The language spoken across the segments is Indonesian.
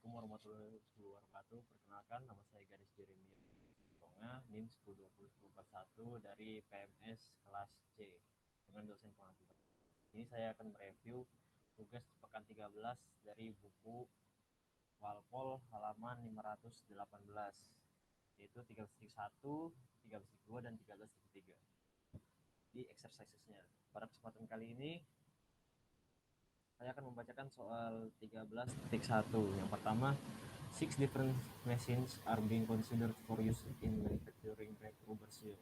Assalamualaikum warahmatullahi wabarakatuh. Perkenalkan, nama saya Garis Jeremy Tonga, NIM 10201041 dari PMS kelas C dengan dosen pengaturan. Ini saya akan mereview tugas pekan 13 dari buku Walpol halaman 518, yaitu 13.1, 13.2, dan 13.3 di exercisesnya. Pada kesempatan kali ini saya akan membacakan soal 13.1. Yang pertama, 6 different machines are being considered for use in manufacturing rubber seals.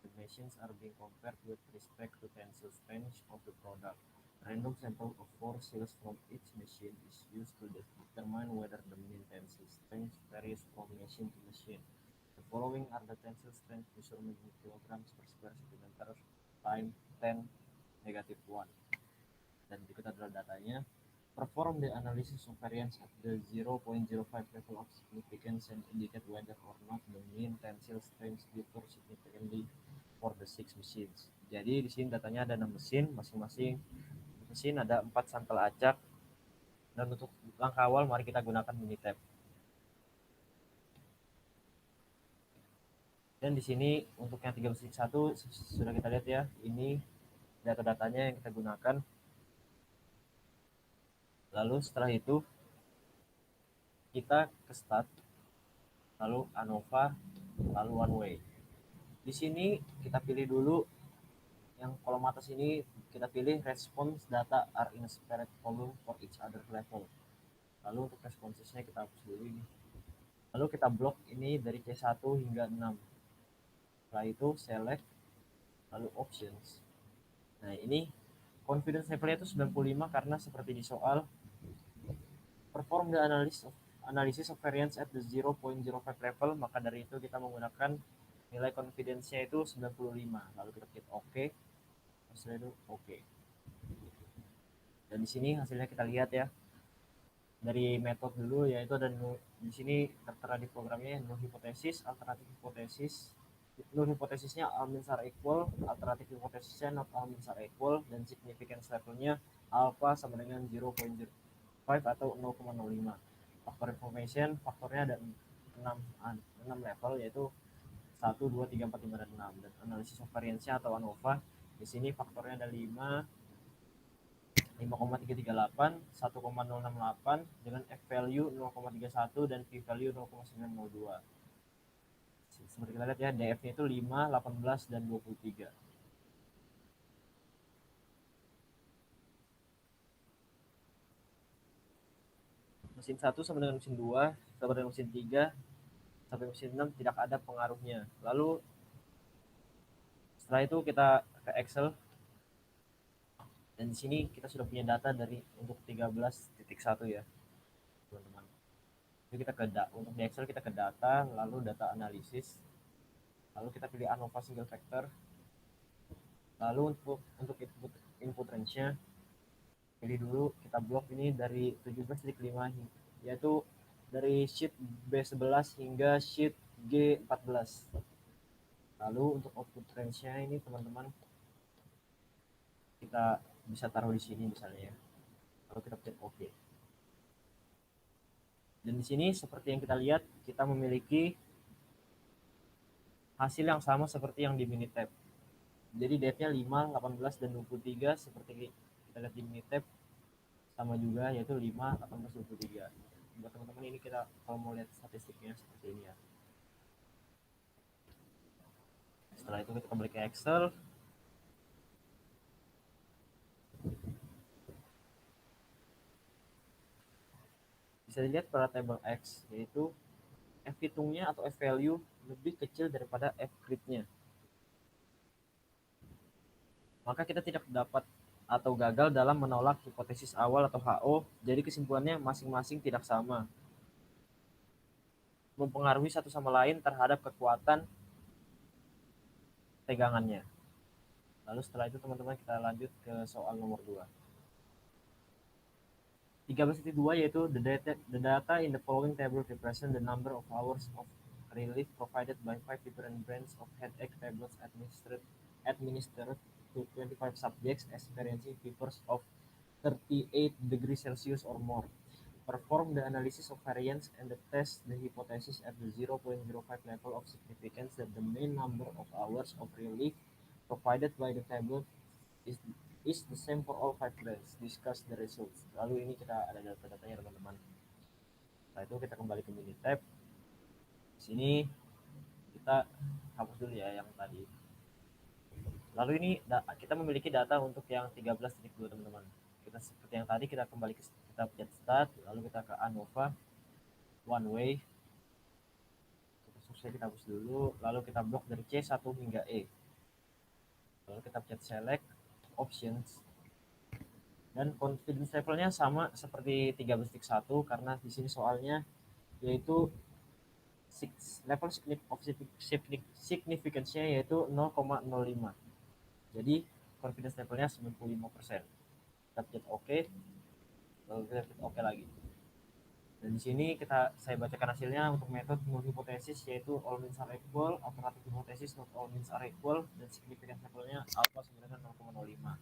The machines are being compared with respect to tensile strength of the product. A random sample of 4 seals from each machine is used to determine whether the mean tensile strength varies from machine to machine. The following are the tensile strength measurement in kilograms per square centimeter time 10 negative 1. Dan berikut adalah datanya. Perform the analysis of variance at the 0.05 level of significance and indicate whether or not the mean tensile strength differ significantly for the 6 machines. Jadi di sini datanya ada 6 mesin, masing-masing mesin ada 4 sampel acak. Dan untuk langkah awal mari kita gunakan Minitab. Dan di sini untuk yang 13.1 sudah kita lihat ya, ini data-datanya yang kita gunakan. Lalu setelah itu kita ke start, lalu ANOVA, lalu one way. Di sini kita pilih dulu yang kolom atas ini, kita pilih response data are in a separate column for each other level. Lalu untuk responsesnya kita hapus dulu ini. Lalu kita blok ini dari C1 hingga 6. Setelah itu select, lalu options. Nah ini confidence levelnya itu 95 karena seperti di soal perform the analysis of variance at the 0.05 level, maka dari itu kita menggunakan nilai confidence-nya itu 95. Lalu kita klik OK. Setelah itu OK. Dan di sini hasilnya kita lihat ya. Dari metode dulu yaitu ada di sini tertera di programnya null hipotesis, alternatif hipotesis. Null hipotesisnya all means are equal, alternatif hipotesisnya not all means are equal, dan significance levelnya alpha sama dengan 0.05 atau 0,05. Faktor information, faktornya ada 6 level yaitu 1, 2, 3, 4, 5, dan 6. Dan analisis of variance-nya atau ANOVA, di sini faktornya ada 5,338, 1,068 dengan F value 0,31 dan P value 0,902. Seperti kita lihat ya, DF-nya itu 5, 18, dan 23. Mesin 1 sama dengan mesin 2, sama dengan mesin 3, sampai mesin 6 tidak ada pengaruhnya. Lalu setelah itu kita ke Excel. Dan di sini kita sudah punya data dari untuk 13.1 ya, teman-teman. Jadi kita untuk di Excel kita ke data, lalu data analisis. Lalu kita pilih ANOVA single factor. Lalu untuk input range-nya pilih dulu, kita blok ini dari 17.5 yaitu dari sheet B11 hingga sheet G14. Lalu untuk output range-nya ini teman-teman kita bisa taruh di sini misalnya ya. Lalu kita klik OK. Dan di sini seperti yang kita lihat, kita memiliki hasil yang sama seperti yang di Minitab. Jadi depth-nya 5, 18, dan 23 seperti kita lihat di Minitab, sama juga yaitu 5, 18, 23. Buat teman-teman ini kita kalau mau lihat statistiknya seperti ini ya. Setelah itu kita kembali ke Excel. Bisa dilihat pada table X, yaitu F hitungnya atau F value lebih kecil daripada F grid-nya. Maka kita tidak dapat atau gagal dalam menolak hipotesis awal atau HO, jadi kesimpulannya masing-masing tidak sama, mempengaruhi satu sama lain terhadap kekuatan tegangannya. Lalu setelah itu teman-teman kita lanjut ke soal nomor 2. 13.2 yaitu the data in the following table represent the number of hours of relief provided by 5 different brands of headache tablets administered to 25 subjects experiencing fevers of 38 degrees Celsius or more. Perform the analysis of variance and test the hypothesis at the 0.05 level of significance that the main number of hours of relief provided by the table is the same for all 5 brands. Discuss the results. Lalu ini kita ada data-datanya teman-teman. Setelah itu kita kembali ke Minitab. Di sini kita hapus dulu ya yang tadi. Lalu ini kita memiliki data untuk yang 13.2 teman-teman. Kita seperti yang tadi, kita kembali ke kita pencet start, lalu kita ke ANOVA one way. Selesai, kita hapus dulu, lalu kita blok dari C1 hingga E. Lalu kita pencet select options. Dan confidence levelnya sama seperti 13.1 karena di sini soalnya yaitu level of significance-nya yaitu 0,05. Jadi confidence levelnya 95%. Kita pencet OK, lalu kita pencet OK lagi. Dan di sini saya bacakan hasilnya untuk metode null hipotesis yaitu all means are equal, alternative hipotesis not all means are equal, dan significance levelnya alpha sama dengan 0,05.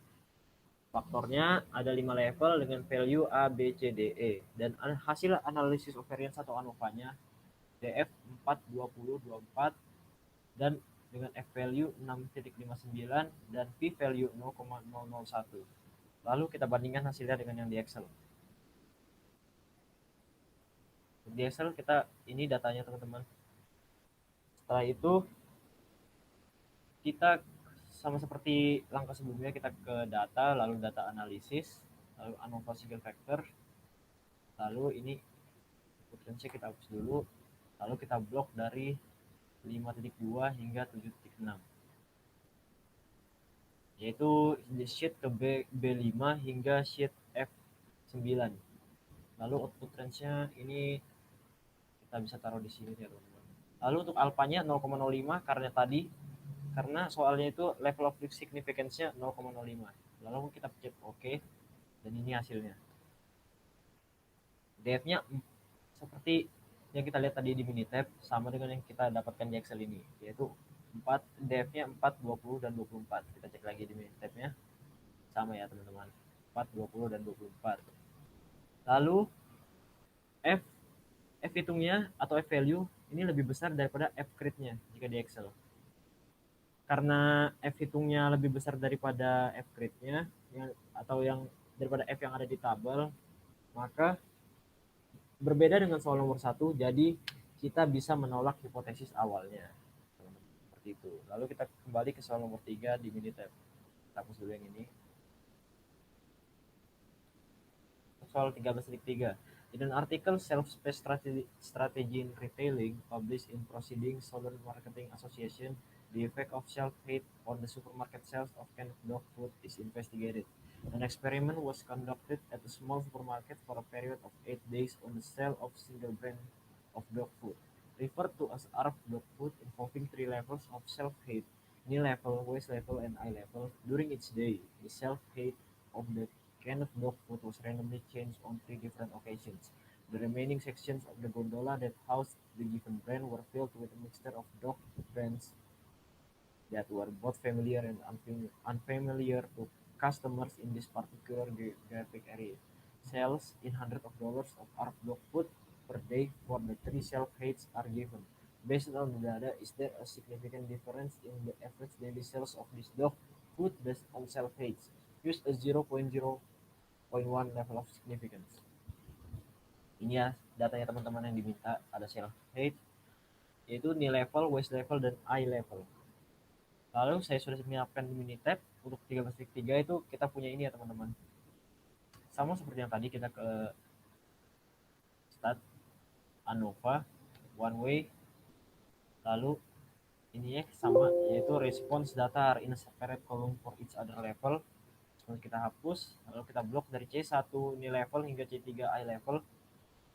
Faktornya ada 5 level dengan value A, B, C, D, E. Dan hasil analisis of variance atau ANOVA-nya DF 4, 20, 24 dan dengan F value 6.59 dan P value 0,001. Lalu kita bandingkan hasilnya dengan yang di Excel. Di Excel kita ini datanya teman-teman. Setelah itu kita sama seperti langkah sebelumnya, kita ke data, lalu data analisis, lalu ANOVA single factor, lalu ini potensi kita hapus dulu, lalu kita blok dari 5.2 hingga 7.6, yaitu di sheet ke B5 hingga sheet F9. Lalu output range-nya ini kita bisa taruh di sini ya teman-teman. Lalu untuk alfanya 0,05 karena soalnya itu level of significance-nya 0,05. Lalu kita pencet OK dan ini hasilnya. DF-nya seperti yang kita lihat tadi di Minitab sama dengan yang kita dapatkan di Excel ini, yaitu DF-nya 4, 20 dan 24. Kita cek lagi di Minitab-nya. Sama ya teman-teman. 4, 20 dan 24. Lalu F hitungnya atau F value ini lebih besar daripada F crit-nya jika di Excel. Karena F hitungnya lebih besar daripada F crit-nya atau yang daripada F yang ada di tabel, maka berbeda dengan soal nomor 1, jadi kita bisa menolak hipotesis awalnya. Seperti itu. Lalu kita kembali ke soal nomor 3 di Minitab. Kita hapus dulu yang ini. Soal 13.3. In an article, Self-Space Strategy in Retailing, published in Proceedings Southern Marketing Association, the effect of shelf-hate on the supermarket sales of canned dog food is investigated. An experiment was conducted at a small supermarket for a period of 8 days on the sale of single brand of dog food, referred to as ARF dog food, involving 3 levels of self-hate: knee level, waist level, and eye level. During each day, the self-hate of the canned dog food was randomly changed on 3 different occasions. The remaining sections of the gondola that housed the given brand were filled with a mixture of dog brands that were both familiar and unfamiliar to customers in this particular geographic area. Sales in hundreds of dollars of ARF dog food per day for the 3 self-hates are given. Based on the data, is there a significant difference in the average daily sales of this dog food based on self-hates? Use a 0.0.1 level of significance. Ini ya datanya teman-teman yang diminta, ada self-hate, yaitu knee level, waist level, dan eye level. Lalu saya sudah menyiapkan di Minitab untuk 13.3 itu kita punya ini ya teman-teman. Sama seperti yang tadi, kita ke start ANOVA one way, lalu ini ya sama, yaitu response data are in a separate column for each other level. Lalu kita hapus, lalu kita blok dari C1 ini level hingga C3 eye level.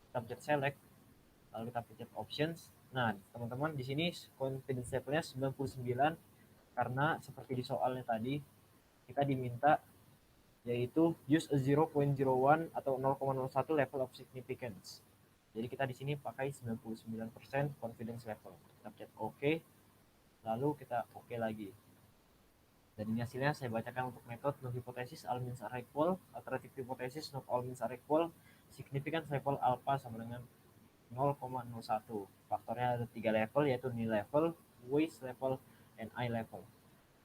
Kita pencet select, lalu kita pencet options. Nah teman-teman, di sini confidence levelnya 99 karena seperti di soalnya tadi kita diminta yaitu use a 0.01 atau 0,01 level of significance. Jadi kita di sini pakai 99% confidence level. Kita pencet OK, lalu kita OK lagi. Dan ini hasilnya saya bacakan untuk metode null hypothesis all means are equal, alternative hypothesis not all means are equal, significance level alpha sama dengan 0,01. Faktornya ada 3 level, yaitu knee level, waist level, and eye level.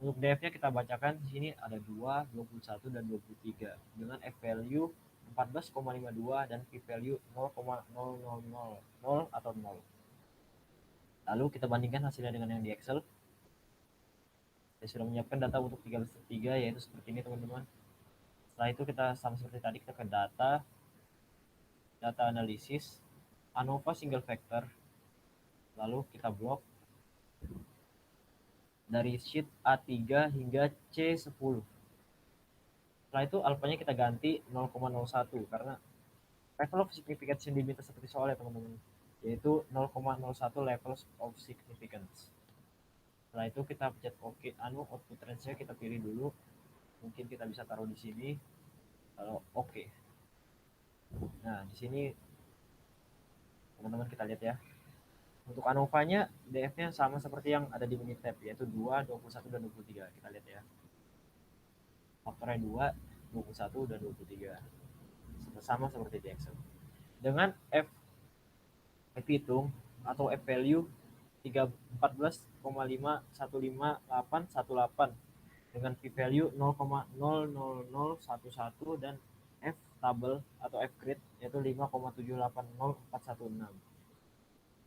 Untuk DF-nya kita bacakan di sini ada 2, 21, dan 23 dengan F value 14,52 dan P value 0,0000 atau 0. Lalu kita bandingkan hasilnya dengan yang di Excel. Saya sudah menyiapkan data untuk 13/3 yaitu seperti ini teman-teman. Setelah itu kita sama seperti tadi, kita ke data analisis ANOVA single factor, lalu kita blok dari sheet A3 hingga C10. Setelah itu alfanya kita ganti 0,01 karena level of significance yang diminta seperti soal ya teman-teman, yaitu 0,01 level of significance. Setelah itu kita pencet OK, output range-nya kita pilih dulu, mungkin kita bisa taruh di sini, kalau OK. Nah di sini teman-teman kita lihat ya, untuk ANOVA-nya DF-nya sama seperti yang ada di Minitab, yaitu 2, 21, dan 23. Kita lihat ya, faktornya 2, 21, dan 23 sama seperti di Excel. Dengan F hitung atau F value 14,515818 dengan P value 0,00011 dan F table atau F grade yaitu 5,780416.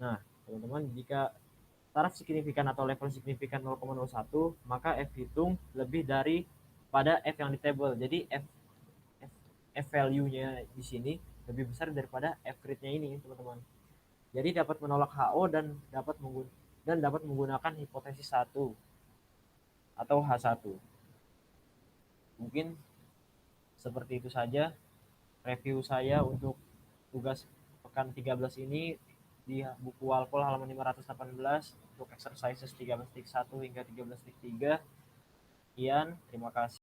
Nah, teman-teman, jika taraf signifikan atau level signifikan 0,01, maka F hitung lebih dari pada F yang di table. Jadi F value-nya di sini lebih besar daripada F grade-nya ini, teman-teman. Jadi dapat menolak HO dan dapat menggunakan hipotesis 1 atau H1. Mungkin seperti itu saja review saya untuk tugas pekan 13 ini di buku Walpole halaman 518 untuk exercises 13.1 hingga 13.3. Sekian, terima kasih.